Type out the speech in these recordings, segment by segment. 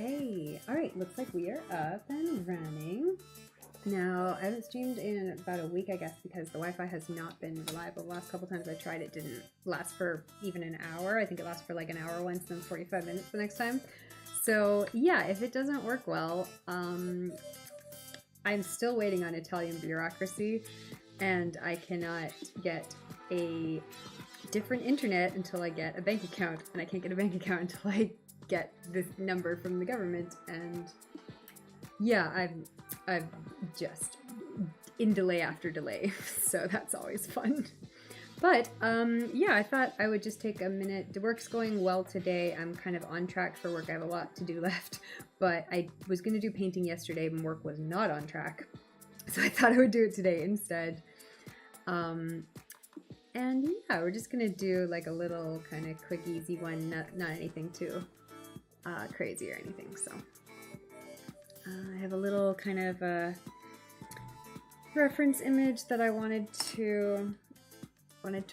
Okay, alright, looks like we are up and running. Now, I haven't streamed in about a week, I guess, because the Wi-Fi has not been reliable. The last couple times I tried, it didn't last for even an hour. I think it lasts for like an hour once, then 45 minutes the next time. So yeah, if it doesn't work well, I'm still waiting on Italian bureaucracy, and I cannot get a different internet until I get a bank account, and I can't get a bank account until I get this number from the government. And yeah, I'm just in delay after delay, so that's always fun. But yeah, I thought I would just take a minute. The work's going well today. I'm kind of on track for work. I have a lot to do left, but I was going to do painting yesterday and work was not on track, so I thought I would do it today instead. And yeah, we're just gonna do like a little kind of quick, easy one, not anything too crazy or anything. So I have a little kind of reference image that I wanted to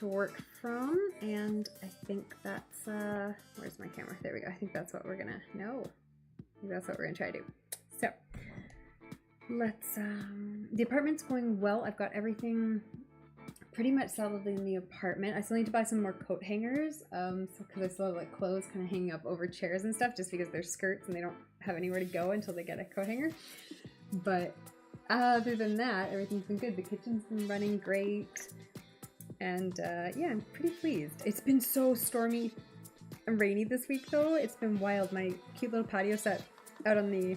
work from, and I think that's where's my camera? There we go. I think that's what we're gonna try to do. So let's the apartment's going well. I've got everything pretty much settled in the apartment. I still need to buy some more coat hangers, because I still have like clothes kind of hanging up over chairs and stuff, just because they're skirts and they don't have anywhere to go until they get a coat hanger. But other than that, everything's been good. The kitchen's been running great, and yeah, I'm pretty pleased. It's been so stormy and rainy this week though. It's been wild. My cute little patio set out on the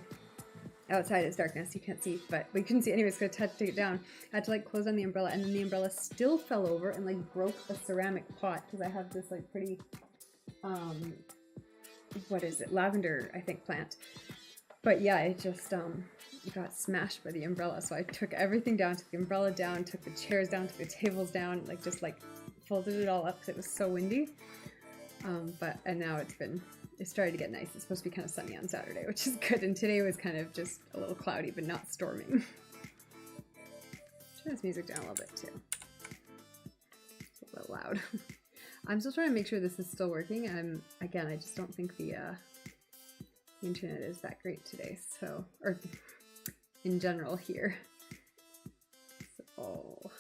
outside is darkness, you can't see, but we couldn't see anyways, so I had to take it down. I had to like close on the umbrella, and then the umbrella still fell over and like broke a ceramic pot, because I have this like pretty what is it, lavender I think plant. But yeah, it just it got smashed by the umbrella, so I took everything down, took the umbrella down, took the chairs down, took the tables down, like just like folded it all up because it was so windy. And now it's started to get nice. It's supposed to be kind of sunny on Saturday, which is good, and today was kind of just a little cloudy but not storming. Turn this music down a little bit too. It's a little loud. I'm still trying to make sure this is still working. Again, I just don't think the internet is that great today, so, or in general here. So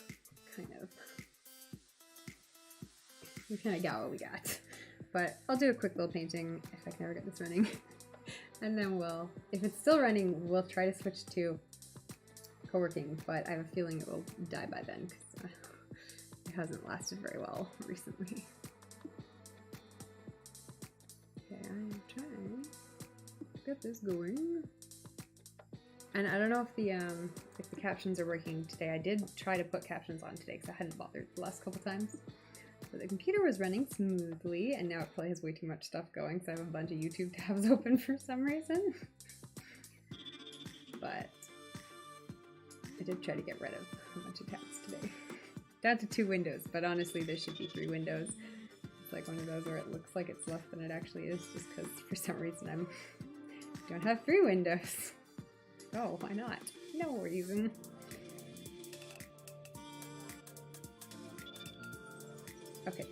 we kind of got what we got. But I'll do a quick little painting if I can ever get this running. And then if it's still running, we'll try to switch to co-working, but I have a feeling it will die by then, because it hasn't lasted very well recently. Okay, I'm trying to get this going. And I don't know if the captions are working today. I did try to put captions on today because I hadn't bothered the last couple times. But the computer was running smoothly, and now it probably has way too much stuff going, so I have a bunch of YouTube tabs open for some reason. But I did try to get rid of a bunch of tabs today. Down to 2 windows, but honestly there should be 3 windows. It's like one of those where it looks like it's less than it actually is, just because for some reason I don't have 3 windows. Oh, why not? No reason. Okay,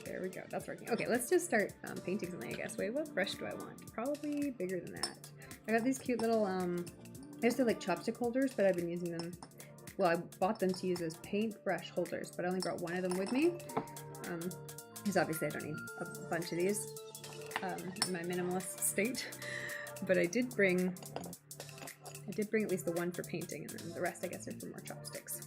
there we go. That's working. Okay, let's just start painting something, I guess. Wait, what brush do I want? Probably bigger than that. I got these cute little, I used to like chopstick holders, but I've been using them. Well, I bought them to use as paintbrush holders, but I only brought one of them with me. Because obviously I don't need a bunch of these in my minimalist state. But I did bring at least the one for painting, and then the rest I guess are for more chopsticks.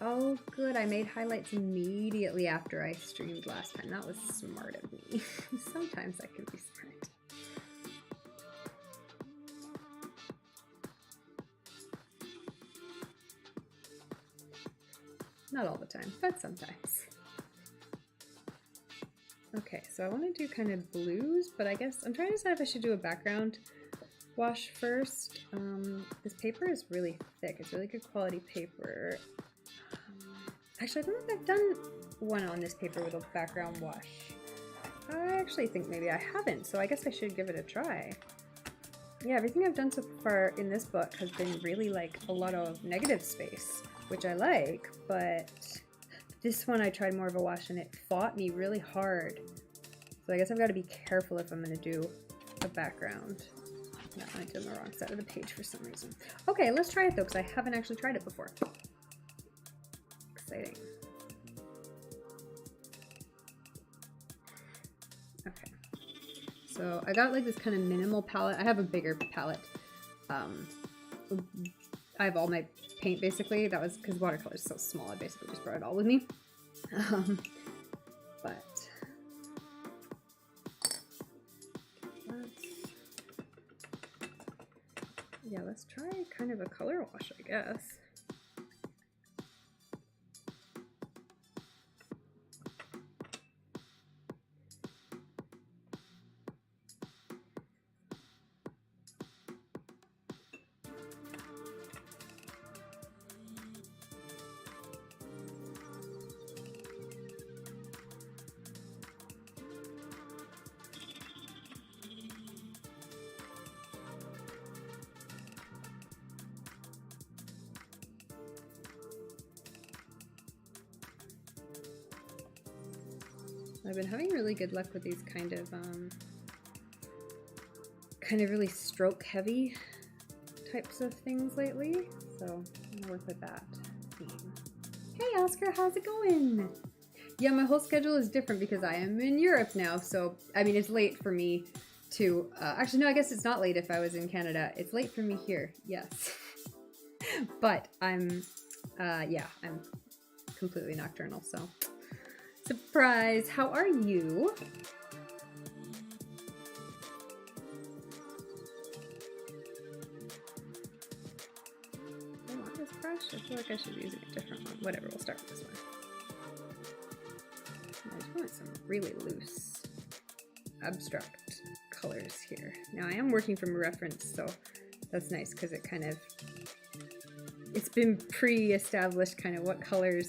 Oh good, I made highlights immediately after I streamed last time. That was smart of me. Sometimes I can be smart. Not all the time, but sometimes. Okay, so I want to do kind of blues, but I guess I'm trying to decide if I should do a background wash first. This paper is really thick. It's really good quality paper. Actually, I don't know if I've done one on this paper with a background wash. I actually think maybe I haven't, so I guess I should give it a try. Yeah, everything I've done so far in this book has been really like a lot of negative space, which I like, but the this one I tried more of a wash and it fought me really hard. So I guess I've got to be careful if I'm going to do a background. No, I did on the wrong side of the page for some reason. Okay, let's try it though, because I haven't actually tried it before. Exciting. Okay. So I got like this kind of minimal palette. I have a bigger palette. I have all my paint basically. That was because watercolor is so small. I basically just brought it all with me. But yeah, let's try kind of a color wash, I guess. I've been having really good luck with these kind of really stroke heavy types of things lately, so I'm gonna work with that theme. Hey Oscar, how's it going? Yeah, my whole schedule is different because I am in Europe now, so I mean it's late for me to actually no, I guess it's not late if I was in Canada. It's late for me here, yes. But I'm yeah, I'm completely nocturnal, so surprise! How are you? I want this brush. I feel like I should be using a different one. Whatever, we'll start with this one. I just want some really loose, abstract colors here. Now I am working from a reference, so that's nice because it kind of, it's been pre-established kind of what colors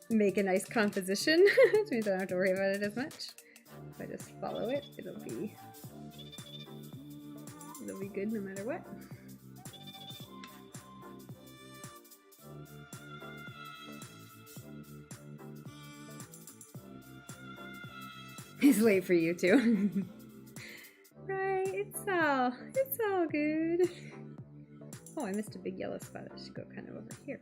make a nice composition, which means I don't have to worry about it as much. If I just follow it, it'll be good no matter what. It's late for you too. Right, it's all good. Oh, I missed a big yellow spot. I should go kind of over here.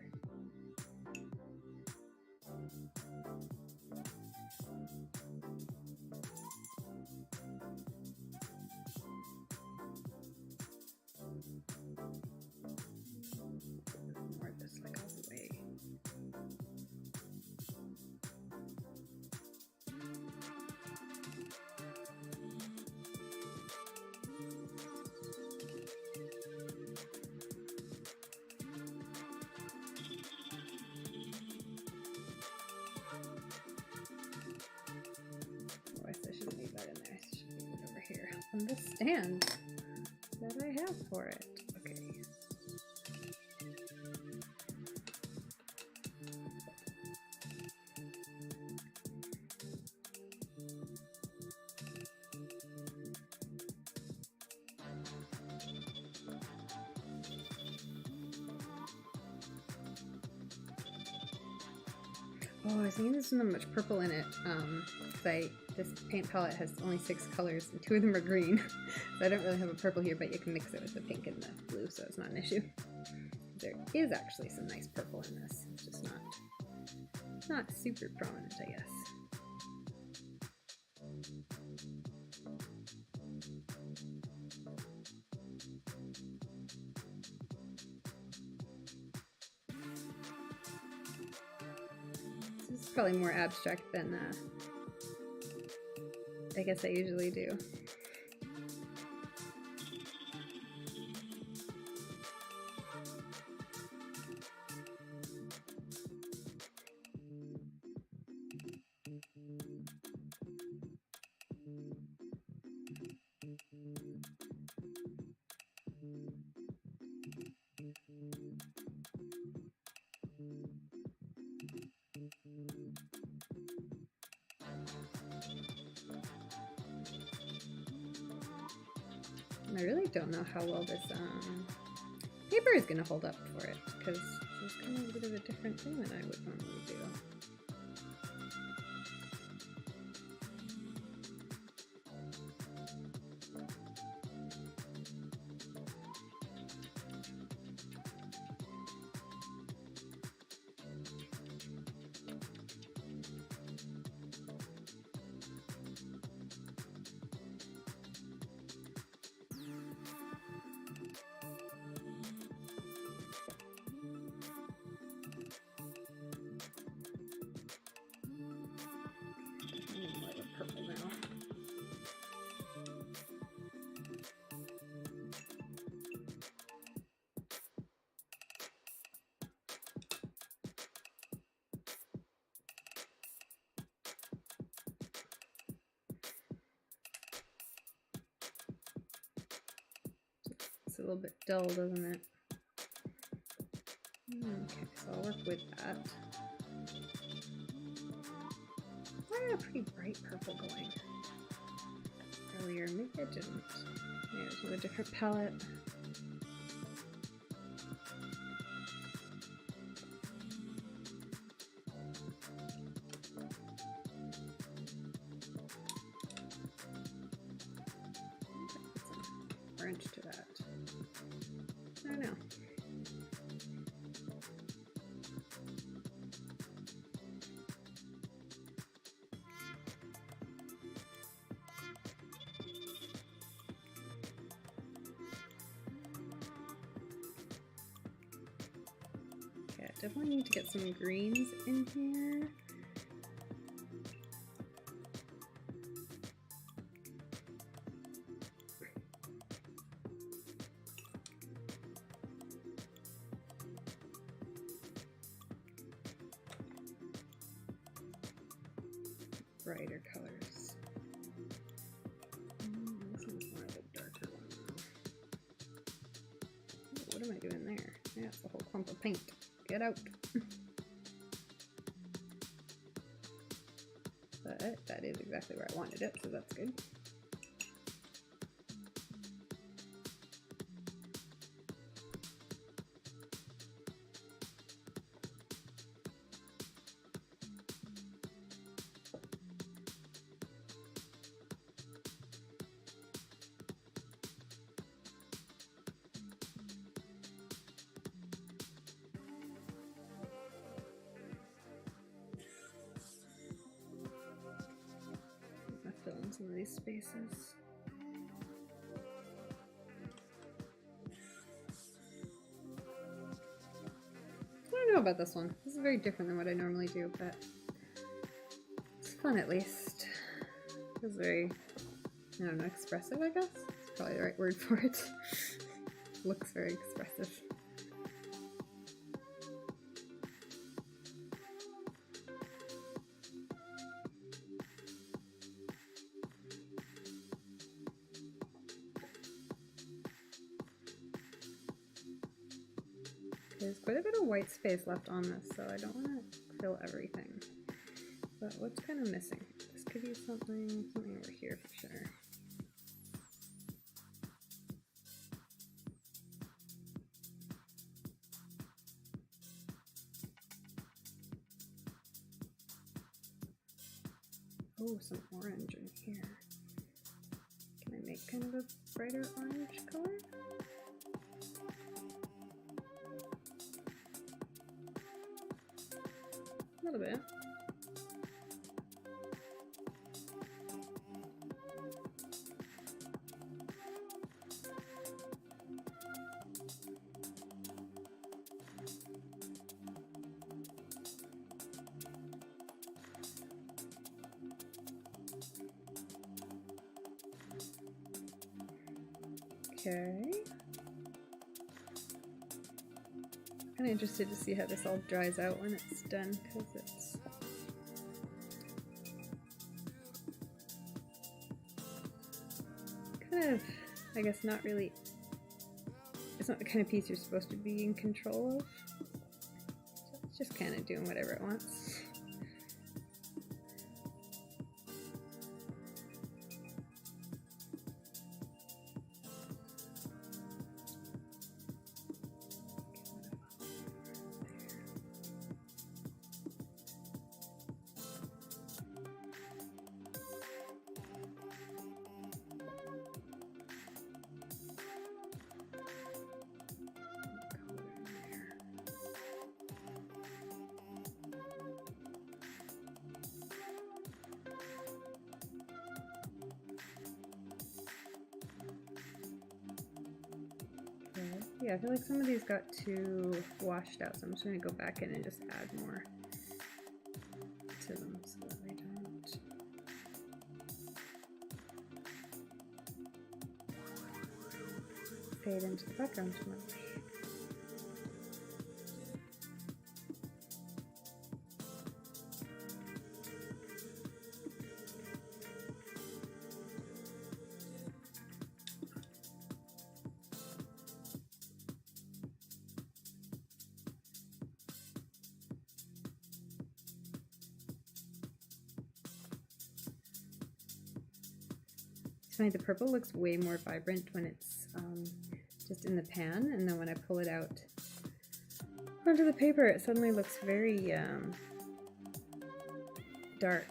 On the stand that I have for it. Okay. Oh, I was thinking there's not much purple in it. This paint palette has only 6 colors and 2 of them are green. So I don't really have a purple here, but you can mix it with the pink and the blue, so it's not an issue. There is actually some nice purple in this. It's just not super prominent, I guess. This is probably more abstract than I guess I usually do. I really don't know how well this paper is going to hold up for it, because is kind of a bit of a different thing than I would normally do. Purple now. It's a little bit dull, doesn't it? Okay, so I'll work with that. I had a pretty bright purple going earlier. Maybe I didn't. Maybe it was with a different palette. Orange to that. I don't know. Okay, I definitely need to get some greens in here. Brighter colors. This one's more of a darker one now. Oh, what am I doing there? Yeah, it's a whole clump of paint. Get out! But that is exactly where I wanted it, so that's good. Fill in some of these spaces. I don't know about this one. This is very different than what I normally do, but it's fun at least. It's very, I don't know, expressive, I guess. It's probably the right word for it. Looks very expressive. There's quite a bit of white space left on this, so I don't want to fill everything. But what's kind of missing? This could be something over here for sure. Oh, some orange in here. Can I make kind of a brighter orange color? A little bit. Okay. Kind of interested to see how this all dries out when it's done, because it's kind of, I guess, not really, it's not the kind of piece you're supposed to be in control of. So it's just kind of doing whatever it wants. Yeah, I feel like some of these got too washed out, so I'm just going to go back in and just add more to them so that they don't fade into the background too much. It's funny, the purple looks way more vibrant when it's just in the pan, and then when I pull it out onto the paper, it suddenly looks very dark.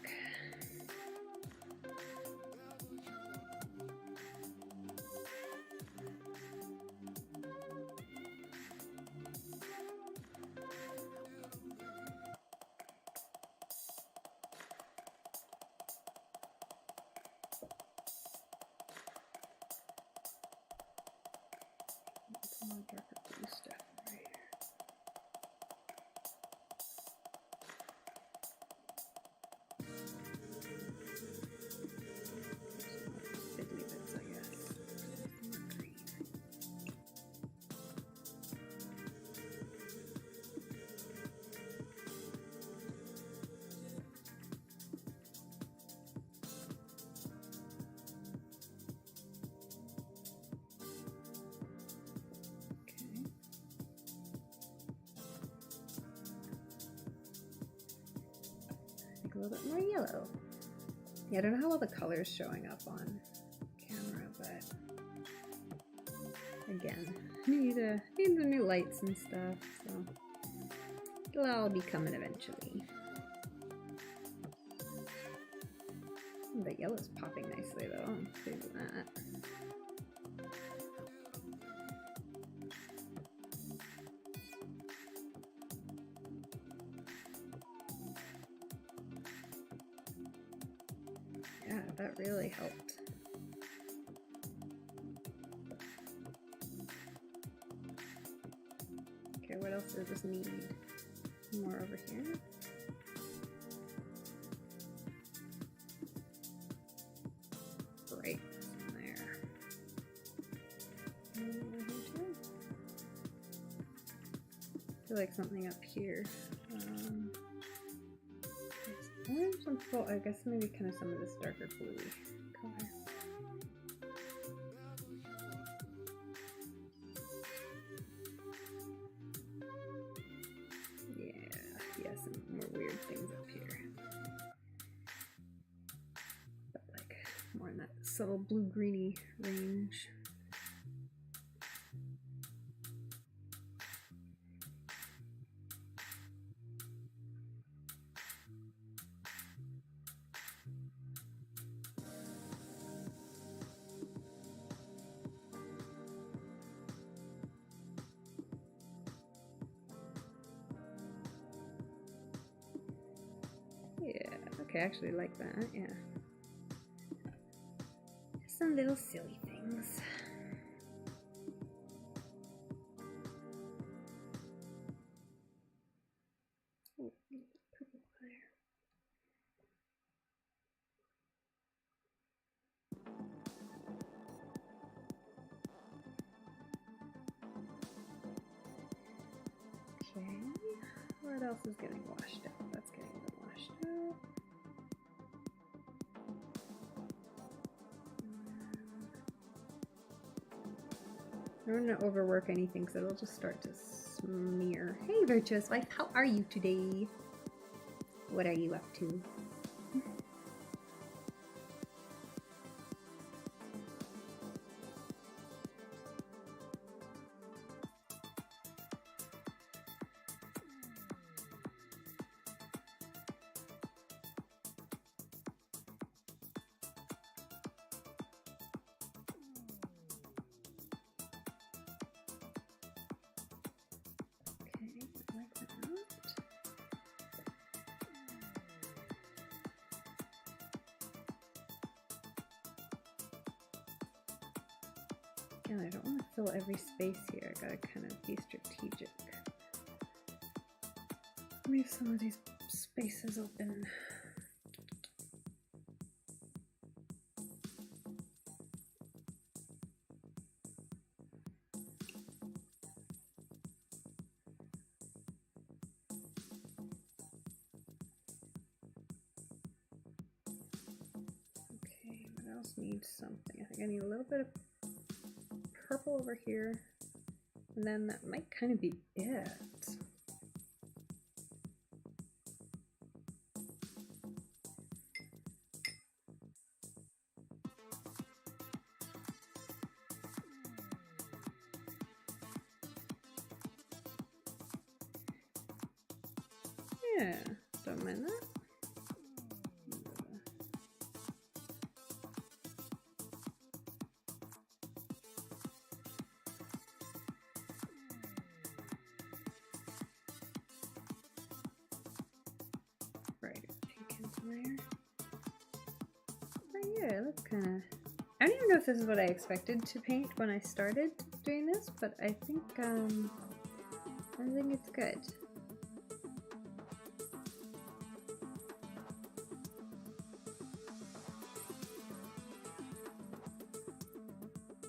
More darker blue stuff right here. Fiddly bits, I guess. More green. A little bit more yellow. Yeah, I don't know how well the color is showing up on camera, but again, need the new lights and stuff, so it'll all be coming eventually. The yellow's popping nicely though. I'm pleased with that. Yeah, that really helped. Okay, what else does this need? More over here. Right there. And over here too. I feel like something up here. Some full, I guess maybe kind of some of this darker bluey color. Yeah, some more weird things up here. But like more in that subtle blue-greeny range. Yeah, okay, I actually like that, yeah. Some little silly things. Oh, purple there. Okay, what else is getting washed out? That's getting a bit washed out. I don't want to overwork anything because it'll just start to smear. Hey, Virtuous Wife, how are you today? What are you up to? again, I don't want to fill every space here. I gotta kind of be strategic. Leave some of these spaces open. Need something. I think I need a little bit of purple over here, and then that might kind of be it. Yeah, don't mind that. Yeah, it looks kind of... I don't even know if this is what I expected to paint when I started doing this, but I think it's good.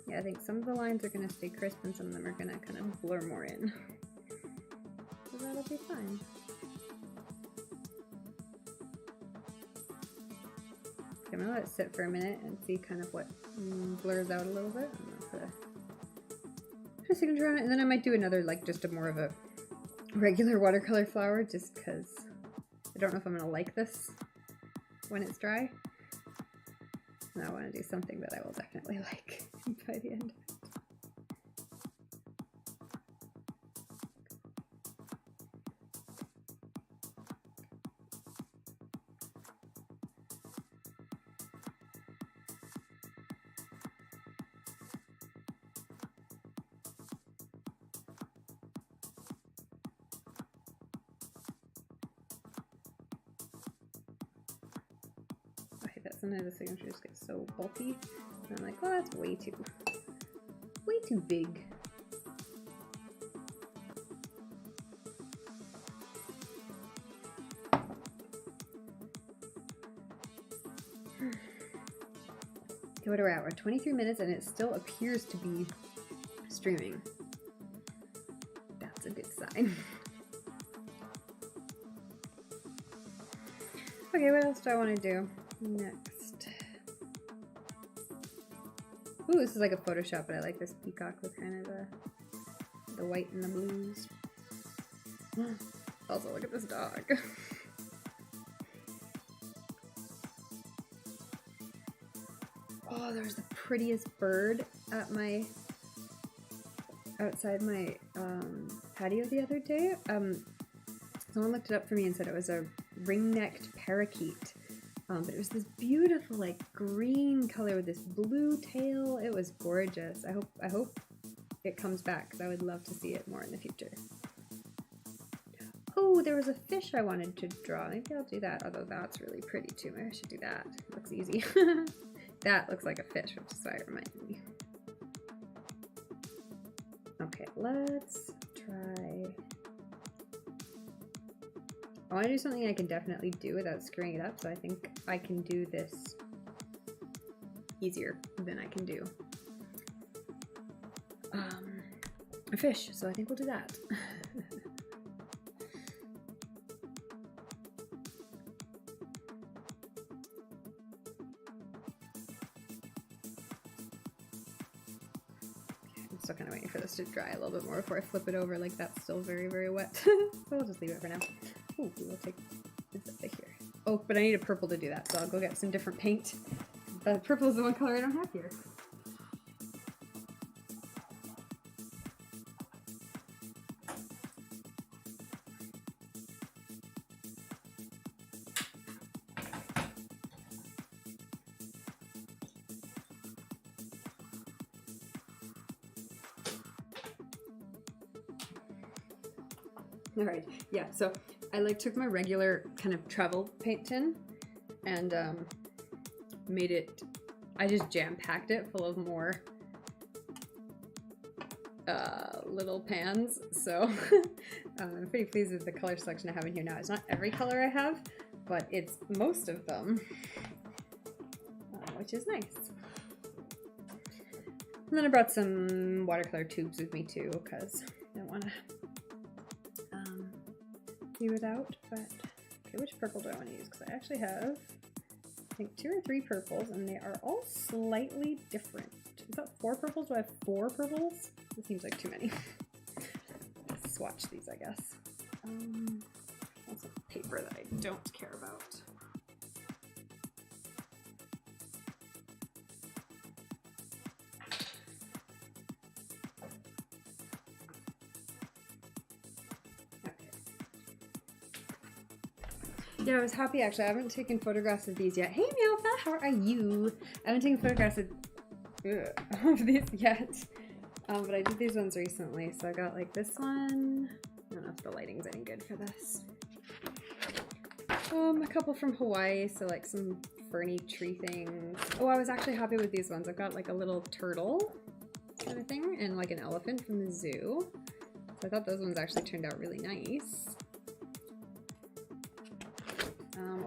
Yeah, I think some of the lines are going to stay crisp and some of them are going to kind of blur more in. So that'll be fine. I'm gonna let it sit for a minute and see kind of what blurs out a little bit. I'm gonna put a signature on it, and then I might do another, like, just a more of a regular watercolor flower, just because I don't know if I'm gonna like this when it's dry. And I want to do something that I will definitely like by the end. Sometimes the signatures get so bulky, and I'm like, oh, that's way too big. Okay, what are we at? We're at 23 minutes, and it still appears to be streaming. That's a good sign. Okay, what else do I want to do next? Ooh, this is like a Photoshop, but I like this peacock with kind of the white and the blues. Also, look at this dog. Oh, there's the prettiest bird at outside my patio the other day. Someone looked it up for me and said it was a ring-necked parakeet. But it was this beautiful, like, green color with this blue tail. It was gorgeous. I hope it comes back, because I would love to see it more in the future. Oh, there was a fish I wanted to draw. Maybe I'll do that, although that's really pretty too. Maybe I should do that. It looks easy. That looks like a fish, which is why it reminded me. Okay, let's try... I want to do something I can definitely do without screwing it up, so I think I can do this easier than I can do a fish, so I think we'll do that. I'm still kind of waiting for this to dry a little bit more before I flip it over. Like, that's still very, very wet. So we'll just leave it for now. Ooh, we'll take this up here. Oh, but I need a purple to do that, so I'll go get some different paint. The purple is the one color I don't have here. Alright, yeah, so I like took my regular kind of travel paint tin and made it, I just jam-packed it full of more little pans, so I'm pretty pleased with the color selection I have in here now. It's not every color I have, but it's most of them, which is nice. And then I brought some watercolor tubes with me too, because I don't want to be without. But okay, which purple do I want to use? Because I actually have, I think, 2 or 3 purples, and they are all slightly different. Is that 4 purples? Do I have 4 purples? It seems like too many. Let's swatch these, I guess. That's a paper that I don't care about. Yeah, I was happy actually. I haven't taken photographs of these yet. Hey Meowfa, how are you? I haven't taken photographs of these yet. But I did these ones recently. So I got like this one. I don't know if the lighting's any good for this. A couple from Hawaii, so like some ferny tree things. Oh, I was actually happy with these ones. I've got like a little turtle kind of thing and like an elephant from the zoo. So I thought those ones actually turned out really nice.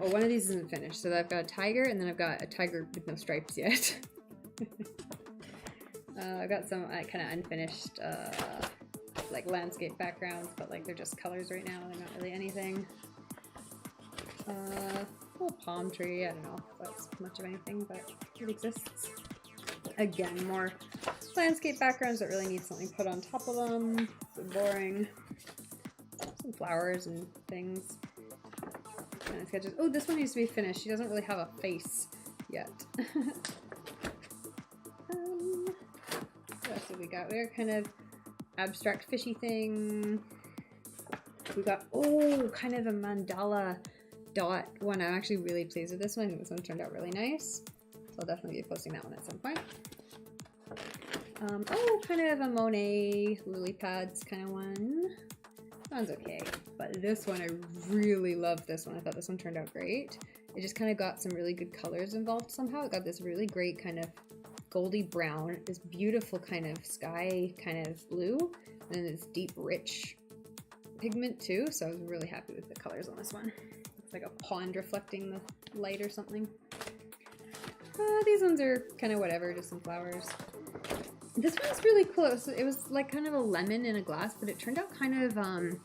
Oh, one of these isn't finished, so I've got a tiger, and then I've got a tiger with no stripes yet. I've got some kind of unfinished like landscape backgrounds, but like they're just colors right now. They're not really anything. Little palm tree. I don't know if that's much of anything, but it exists. Again, more landscape backgrounds that really need something put on top of them. So boring. Some flowers and things. Kind of sketches. Oh, this one needs to be finished. She doesn't really have a face yet. What else have we got? We got kind of abstract fishy thing. We got, oh, kind of a mandala dot one. I'm actually really pleased with this one. I think this one turned out really nice. So I'll definitely be posting that one at some point. Oh, kind of a Monet lily pads kind of one. That one's okay, but this one, I really love this one. I thought this one turned out great. It just kind of got some really good colors involved somehow. It got this really great kind of goldy brown, this beautiful kind of sky kind of blue, and then this deep rich pigment too. So I was really happy with the colors on this one. It's like a pond reflecting the light or something. These ones are kind of whatever, just some flowers. This one's really cool. It was like kind of a lemon in a glass, but it turned out kind of, it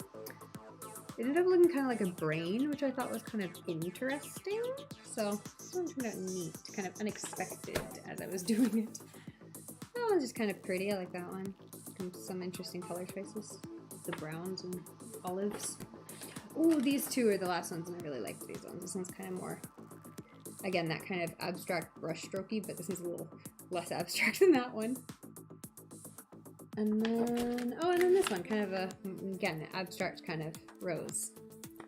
ended up looking kind of like a brain, which I thought was kind of interesting. So this one turned out neat, kind of unexpected as I was doing it. That one's just kind of pretty. I like that one. Some interesting color choices. The browns and olives. Oh, these two are the last ones, and I really liked these ones. This one's kind of more, again, that kind of abstract brush strokey, but this is a little less abstract than that one. And then, oh, and then this one, kind of a, again, abstract kind of roses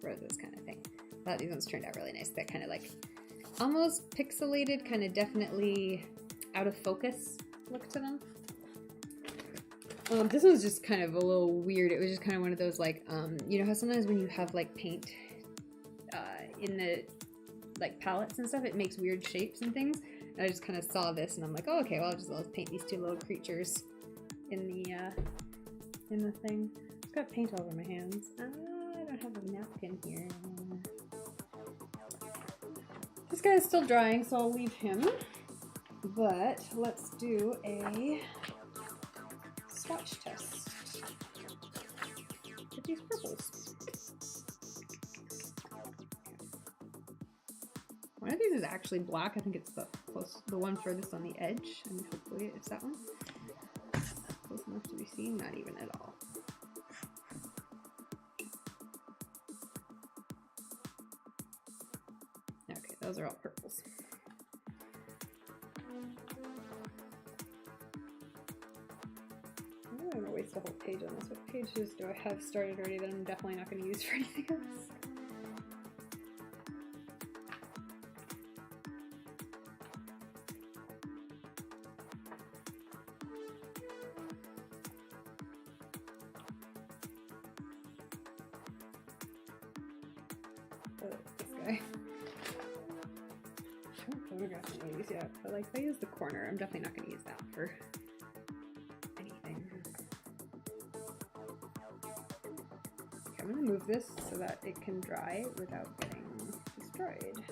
kind of thing. I thought these ones turned out really nice. That kind of like almost pixelated, kind of definitely out of focus look to them. This one's just kind of a little weird. It was just kind of one of those like, you know how sometimes when you have like paint in the like palettes and stuff, it makes weird shapes and things. And I just kind of saw this and I'm like, oh, okay, well, I'll just paint these two little creatures in the thing. I've got paint all over my hands. I don't have a napkin here. This guy's still drying, so I'll leave him. But let's do a swatch test with these purples. One of these is actually black. I think it's the one furthest on the edge, and hopefully it's that one. Close enough to be seen, not even at all. Okay, those are all purples. I'm not going to waste the whole page on this. What pages do I have started already that I'm definitely not going to use for anything else? I haven't photographed any of these yet, but like if I use the corner, I'm definitely not going to use that for anything. I'm going to move this so that it can dry without getting destroyed.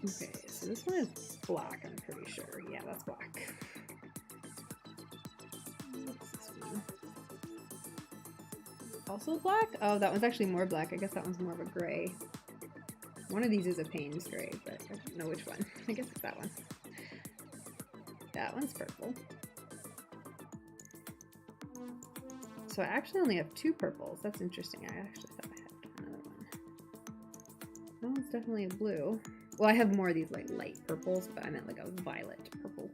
Okay, so this one is black, I'm pretty sure. Yeah, that's black. What's this one? Also black? Oh, that one's actually more black. I guess that one's more of a gray. One of these is a Payne's gray, but I don't know which one. I guess it's that one. That one's purple. So I actually only have 2 purples. That's interesting. I actually thought I had another one. That one's definitely a blue. Well, I have more of these like light purples, but I meant like a violet purple.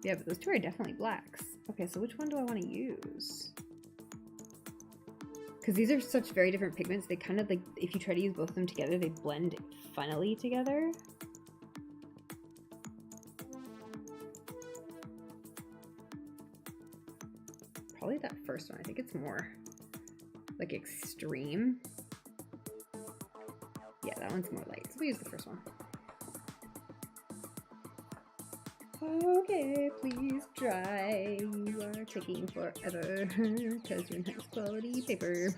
Yeah, but those 2 are definitely blacks. Okay, so which one do I want to use? Because these are such very different pigments, they kind of like, if you try to use both of them together, they blend funnily together. Probably that first one. I think it's more like extreme. Yeah, that one's more light. So we'll use the first one. Okay, please dry. You are taking forever because you're nice quality paper.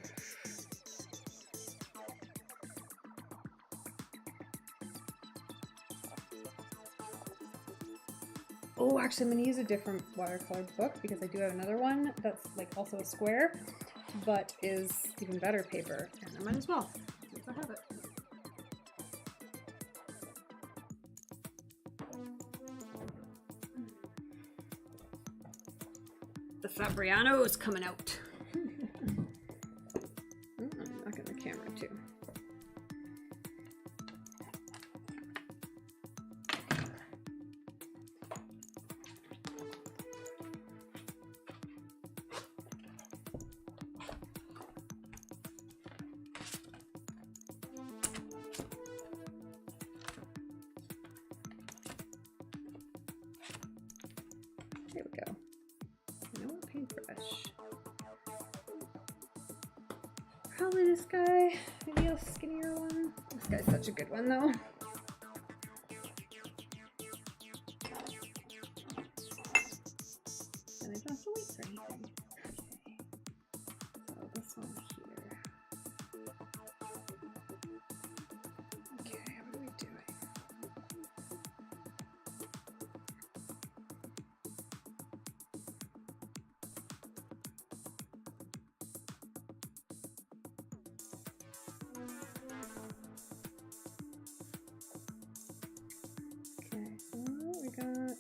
Oh, actually, I'm going to use a different watercolor book because I do have another one that's like also a square, but is even better paper, and I might as well since I have it. The Fabriano's coming out. I'm knocking the camera too. There we go. Paintbrush. Probably this guy, maybe a skinnier one. This guy's such a good one though. And I don't have to wait for anything. Okay. So this one here. Okay, what are we doing? Okay, so we got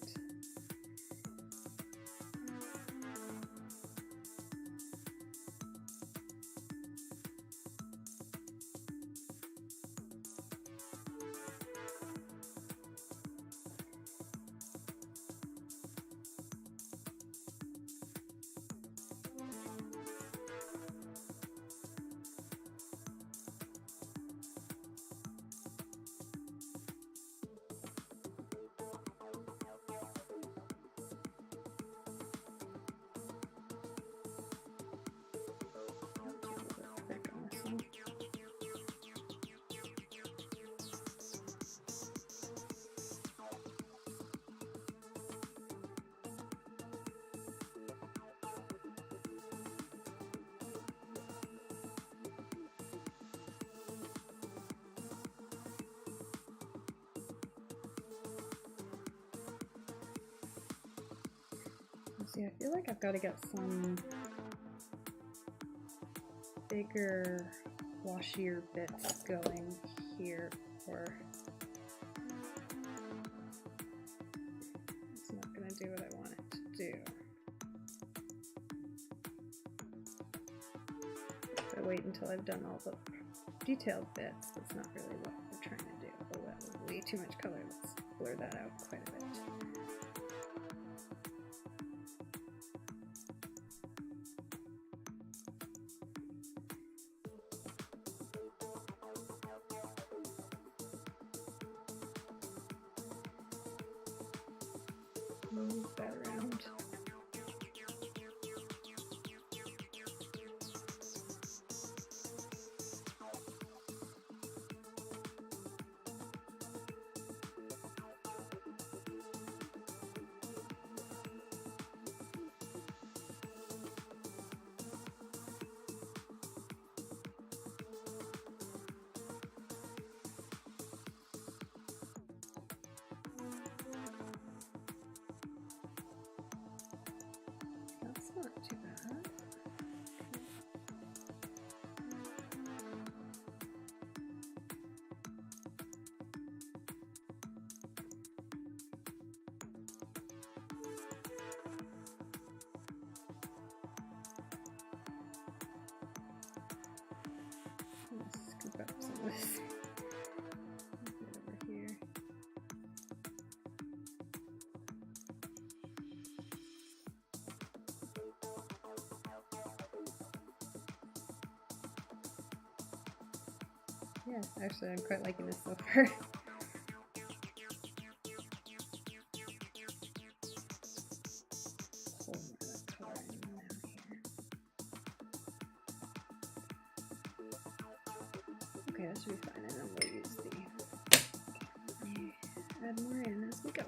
see, I feel like I've got to get some bigger, washier bits going here, or it's not going to do what I want it to do. If I wait until I've done all the detailed bits, that's not really what we're trying to do. Oh, that was way too much color. Let's blur that out quite a bit. Move that around. Yeah, actually I'm quite liking this so far. Okay, that should be fine, and then we'll use the add more in as we go.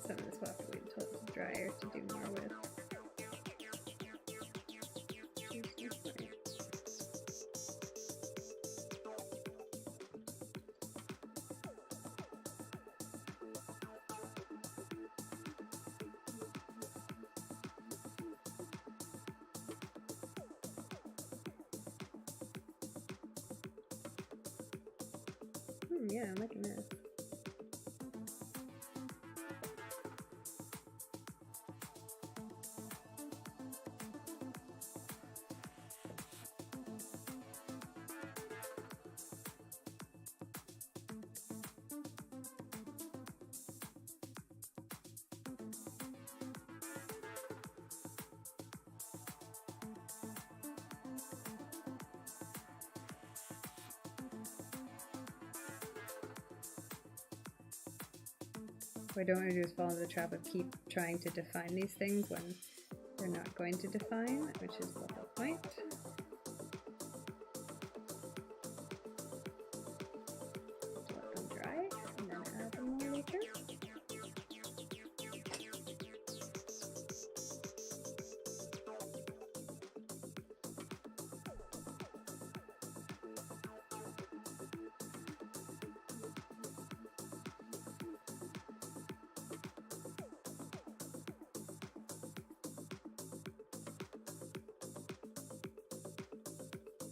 Some of this we'll have to wait until it's drier to do more with. Yeah, I'm liking this. What I don't want to do is fall into the trap of keep trying to define these things when they're not going to define, which is the whole point. Let them dry and then add them more later.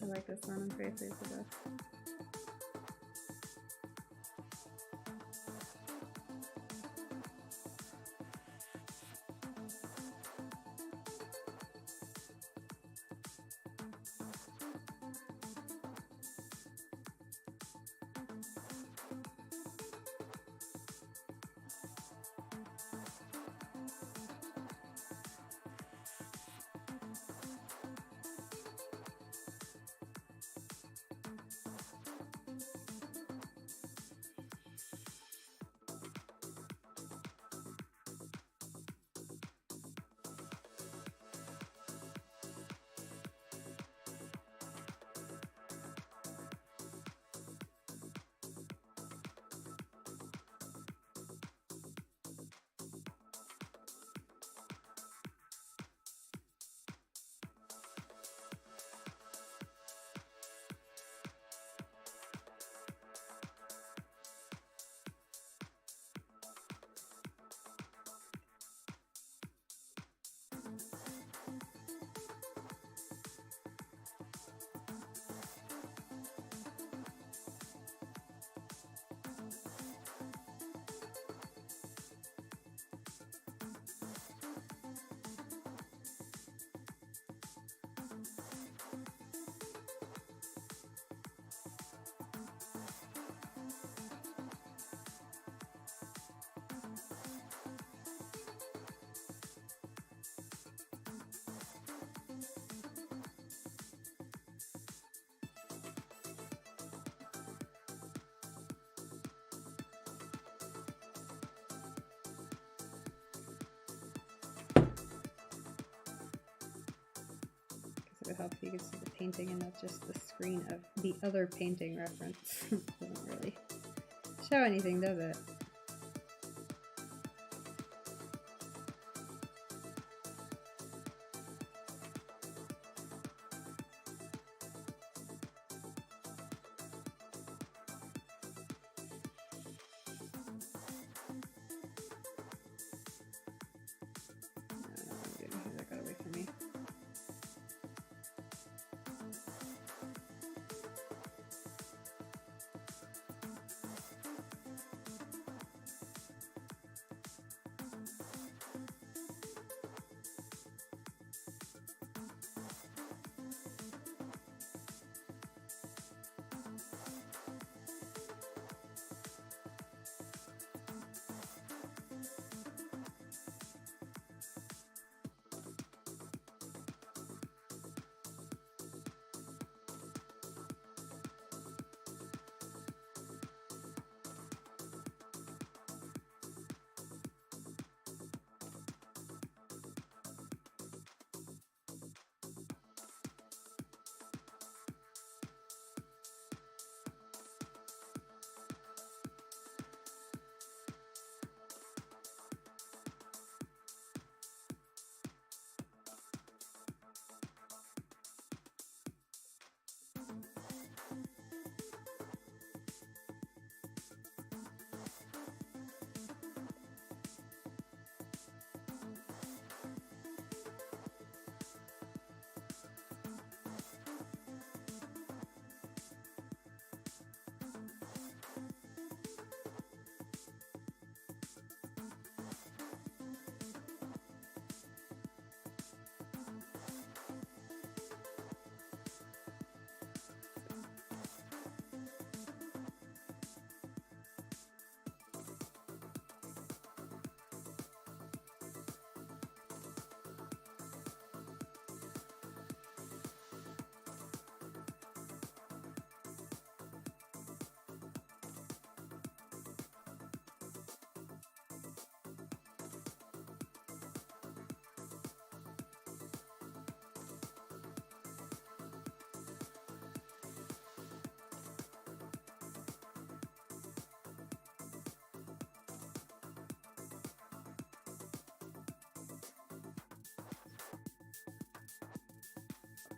I like this one, I'm pretty pleased with this. It would help if you could see the painting and not just the screen of the other painting reference. Doesn't really show anything, does it?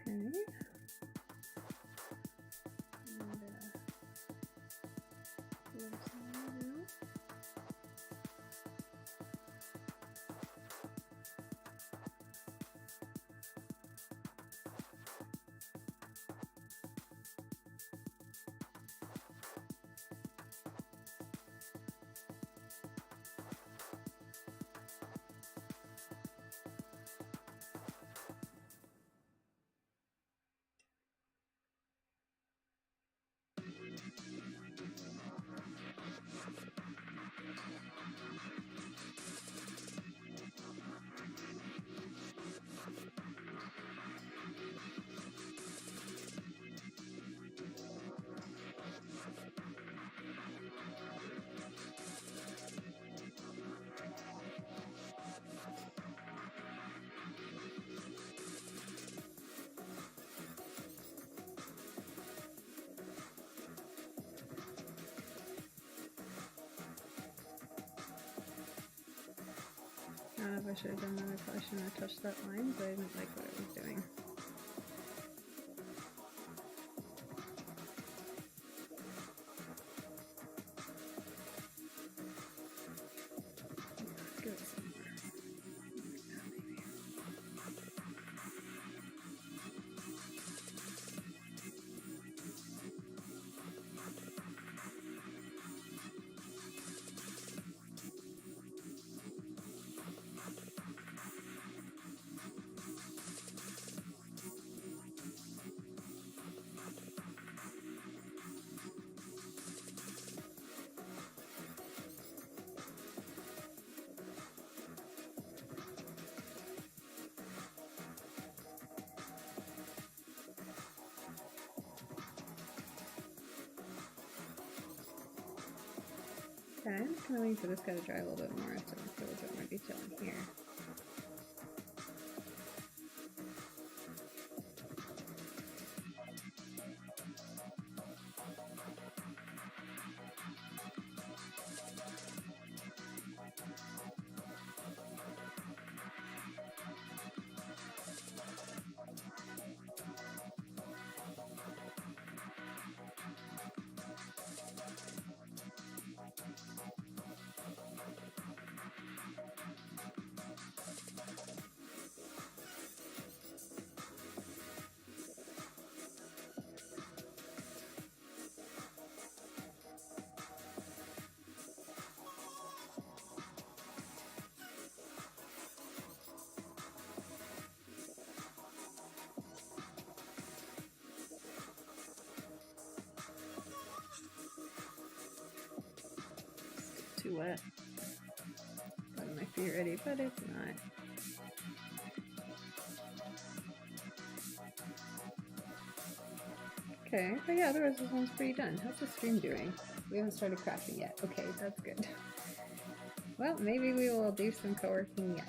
And, I don't know if I should have done that. I probably shouldn't have touched that line, but I didn't like what I was doing. Let's give it some more. Okay, I'm just kind of waiting for this guy to dry a little bit more so I can put a little bit more detail in here. Too wet. That might be ready, but it's not. Okay, but yeah, otherwise this one's pretty done. How's the stream doing? We haven't started crafting yet. Okay, that's good. Well, maybe we will do some co-working yet.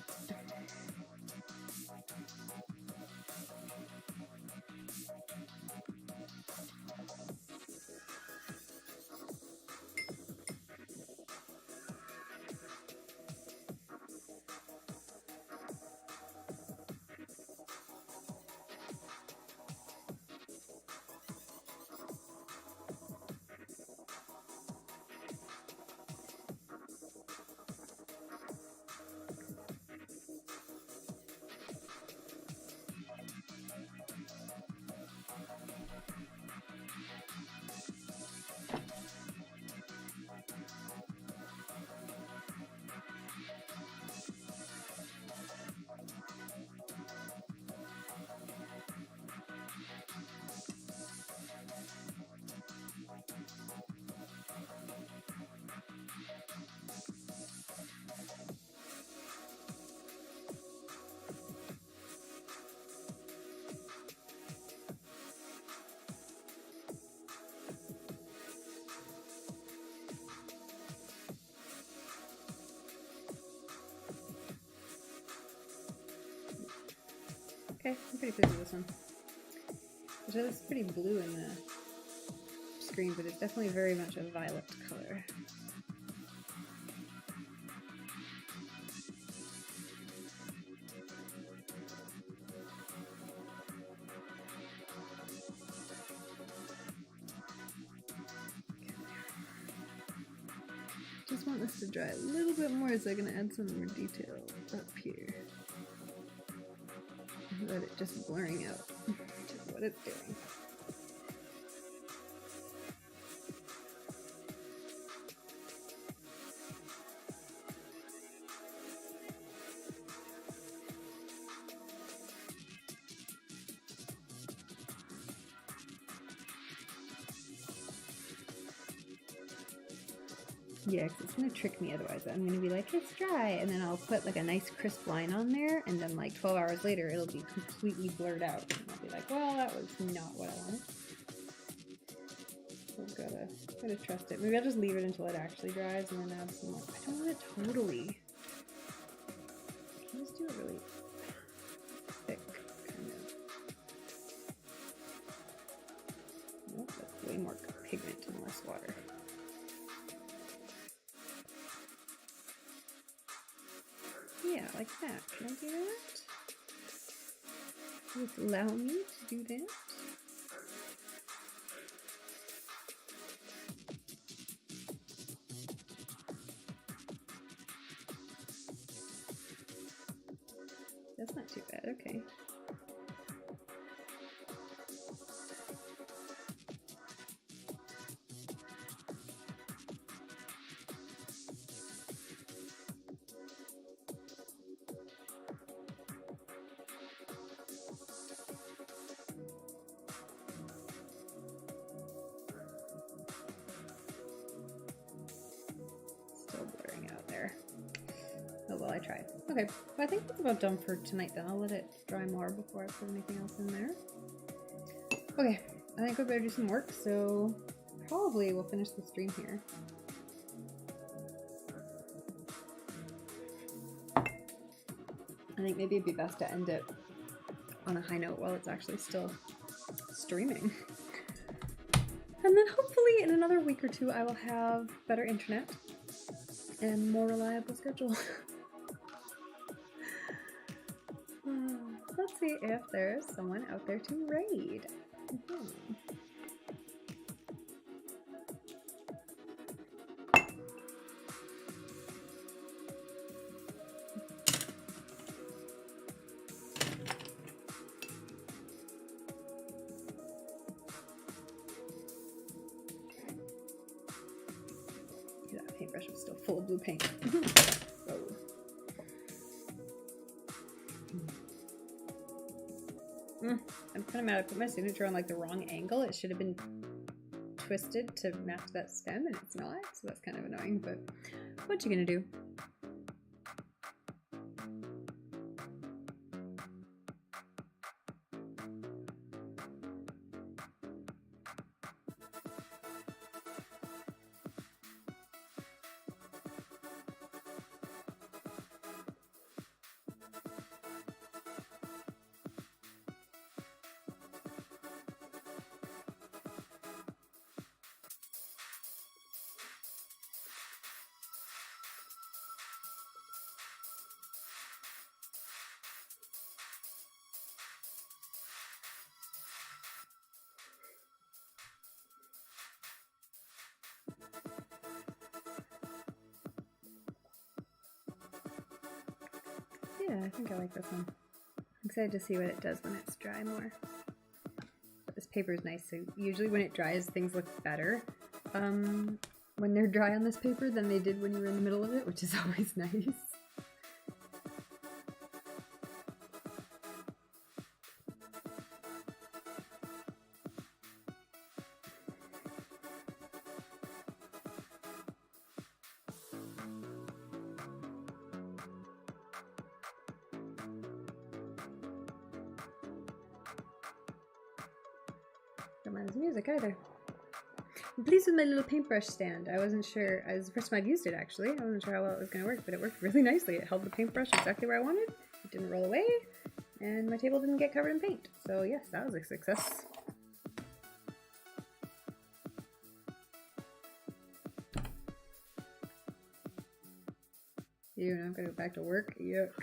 Okay, I'm pretty pleased with this one. It's pretty blue in the screen, but it's definitely very much a violet color. Just want this to dry a little bit more so I can add some more detail up here. Let it just blurring out, which is what it's doing. Yeah, 'cause it's gonna trick me otherwise. I'm gonna be like, it's dry, and then I'll put like a nice crisp line on there, and then like 12 hours later, it'll be completely blurred out. And I'll be like, well, that was not what I wanted. So gotta trust it. Maybe I'll just leave it until it actually dries, and then add some more. I don't want it totally. Can you just do it really thick, kind of? Nope, that's way more pigment and less water. Yeah, like that. Can I do that? Please allow me to do that. That's not too bad, okay. Oh well, I tried. Okay, well, I think that's about done for tonight then. I'll let it dry more before I put anything else in there. Okay, I think we better do some work, so probably we'll finish the stream here. I think maybe it'd be best to end it on a high note while it's actually still streaming. And then hopefully in another week or two I will have better internet and more reliable schedule. Let's see if there's someone out there to raid. That paintbrush was still full of blue paint. Oh. I'm kind of mad I put my signature on like the wrong angle. It should have been twisted to match that stem and it's not, so that's kind of annoying, but what you gonna do? Yeah, I think I like this one. I'm excited to see what it does when it's dry more. But this paper is nice, so usually when it dries, things look better when they're dry on this paper than they did when you were in the middle of it, which is always nice. Don't mind his music either. I'm pleased with my little paintbrush stand. I wasn't sure, it was the first time I've used it actually. I wasn't sure how well it was going to work, but it worked really nicely. It held the paintbrush exactly where I wanted. It didn't roll away, and my table didn't get covered in paint. So yes, that was a success. Ew, now I'm going to go back to work. Yuck.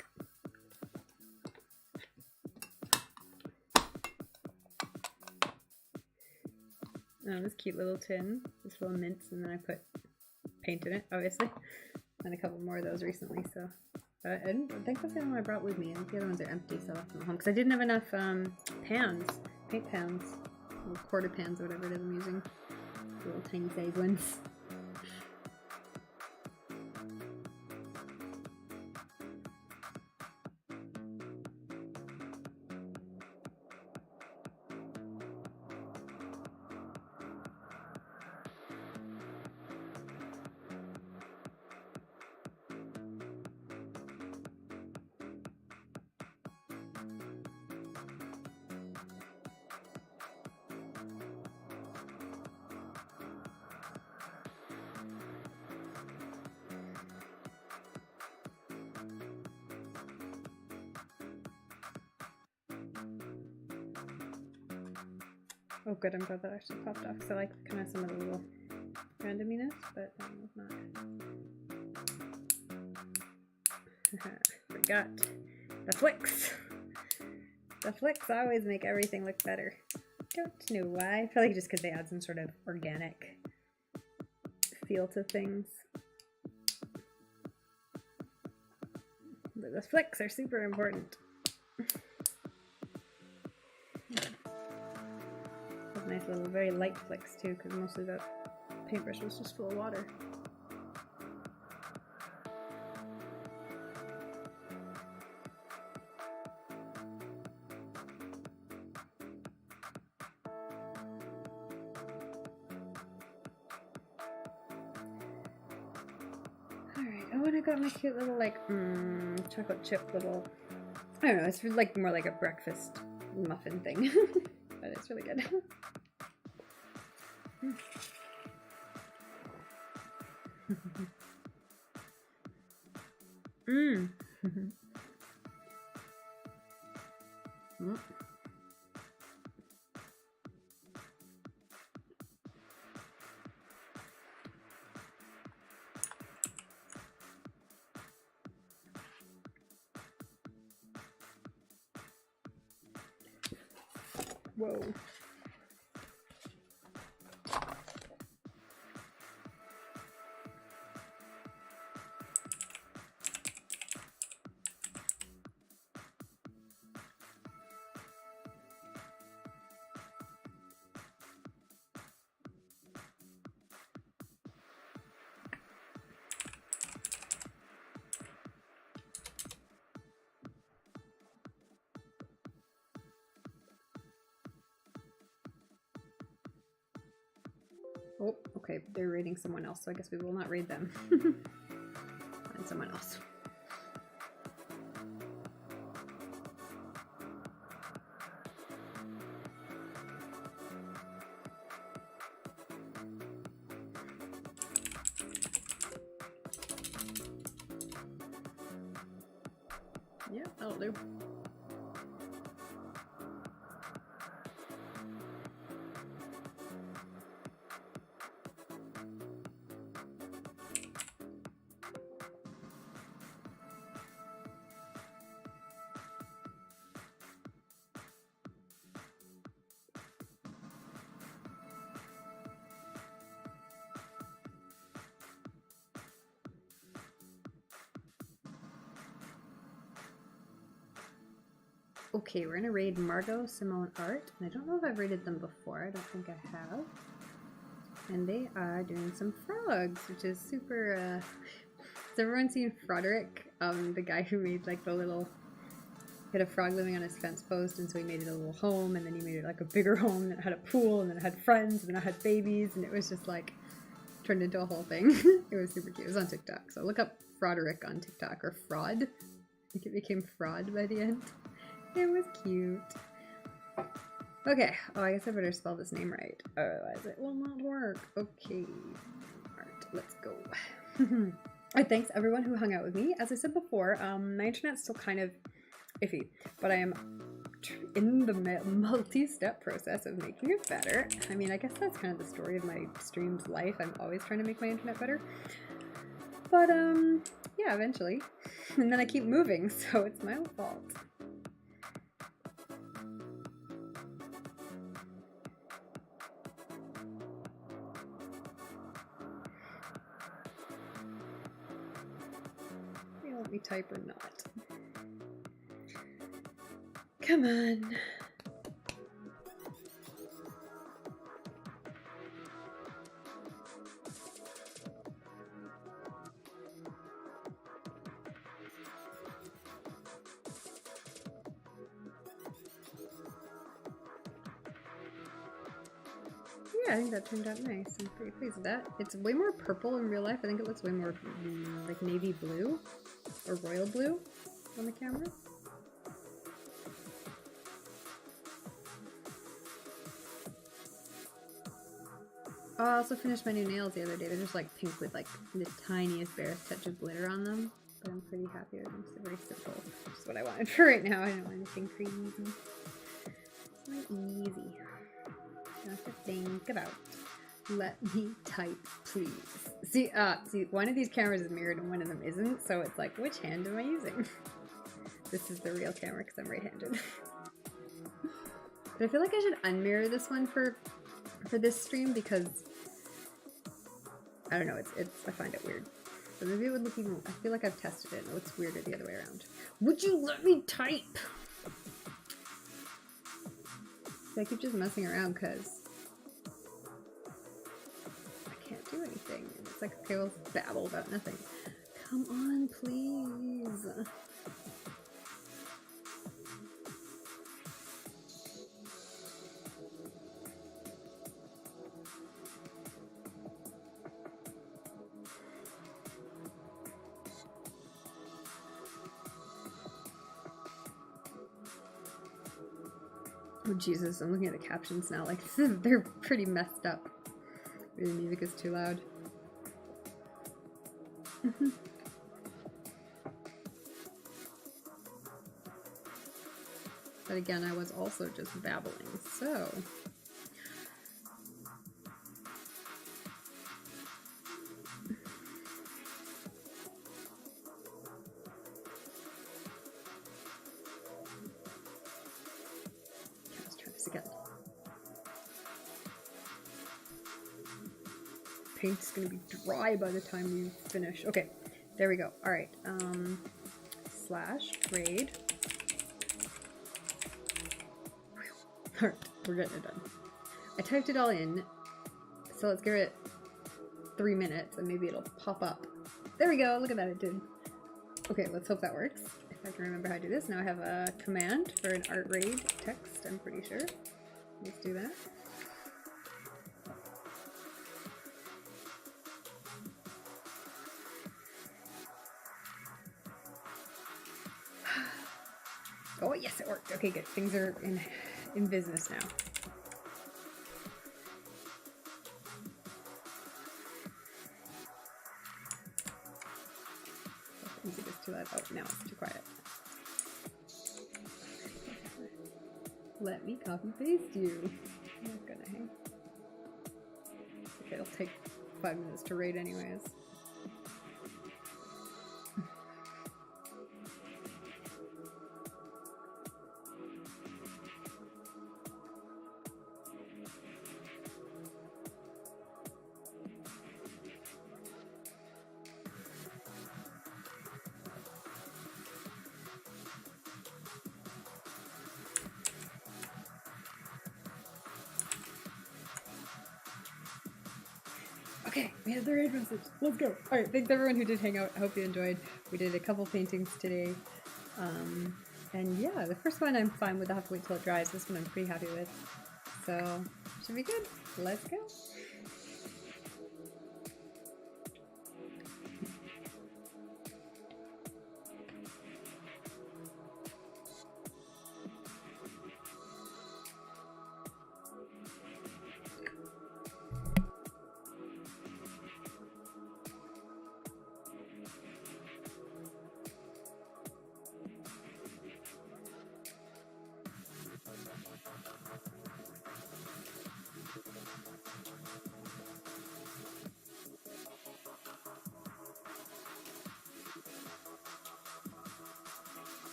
Oh, this cute little tin, just full of mints, and then I put paint in it, obviously. And a couple more of those recently, so. But I think that's the only one I brought with me. I think the other ones are empty, so I left them at home. Because I didn't have enough pans, paint pans, little quarter pans or whatever it is I'm using. The little tiny size ones. Oh good, I'm glad that actually popped off, because I like kind of some of the little randominess, but that was not. Forgot the flicks. The flicks always make everything look better. Don't know why. Probably just because they add some sort of organic feel to things. But the flicks are super important. Nice little, very light flicks too, because mostly that paintbrush was just full of water. Alright, oh, and I got my cute little, like, chocolate chip little, I don't know, it's like more like a breakfast muffin thing, but it's really good. Whoa. Oh, okay, they're raiding someone else, so I guess we will not raid them. Find someone else. Yeah, that'll do. Okay, we're gonna raid Margot, Simone, Art, and I don't know if I've raided them before. I don't think I have. And they are doing some frogs, which is super, has everyone seen Froderick? The guy who made like the little, he had a frog living on his fence post, and so he made it a little home, and then he made it like a bigger home, and it had a pool, and then it had friends, and then it had babies, and it was just like, turned into a whole thing. It was super cute. It was on TikTok, so look up Froderick on TikTok, or Fraud. I think it became Fraud by the end. It was cute. Okay. Oh, I guess I better spell this name right. Otherwise it will not work. Okay. Alright, let's go. Alright, thanks everyone who hung out with me. As I said before, my internet's still kind of iffy, but I am in the multi-step process of making it better. I mean, I guess that's kind of the story of my stream's life. I'm always trying to make my internet better. But, yeah, eventually. And then I keep moving, so it's my own fault. me type or not. Come on. Yeah, I think that turned out nice. I'm pretty pleased with that. It's way more purple in real life. I think it looks way more like navy blue or royal blue on the camera. Oh, I also finished my new nails the other day. They're just like pink with like the tiniest, barest touch of glitter on them. But I'm pretty happy with them. It's very simple. Just what I wanted for right now. I don't want anything crazy. It's not easy. Not to think about. Let me type, please. See, one of these cameras is mirrored and one of them isn't, so it's like, which hand am I using? This is the real camera because I'm right-handed. But I feel like I should unmirror this one for this stream because I don't know, I find it weird. But maybe it would look even, I feel like I've tested it and it looks weirder the other way around. Would you let me type? So I keep just messing around because I can't do anything. It's like, okay, we'll babble about nothing. Come on, please. Oh Jesus, I'm looking at the captions now, like, they're pretty messed up. Maybe the music is too loud. But again, I was also just babbling, so... Paint's gonna be dry by the time we finish. Okay, there we go. All right, slash grade. All right, we're getting it done. I typed it all in, so let's give it 3 minutes and maybe it'll pop up. There we go, look at that, it did. Okay, let's hope that works. If I can remember how to do this. Now I have a command for an art raid text, I'm pretty sure. Let's do that. Oh yes, it worked. Okay, good. Things are in business now. Music is too loud. Oh, now it's too quiet. Let me copy paste you. I'm not gonna hang. Okay, it'll take 5 minutes to raid anyways. Okay, we have the raid message. Let's go. All right, thanks everyone who did hang out. I hope you enjoyed. We did a couple paintings today. And yeah, the first one I'm fine with. I'll have to wait till it dries. This one I'm pretty happy with. So, should be good. Let's go.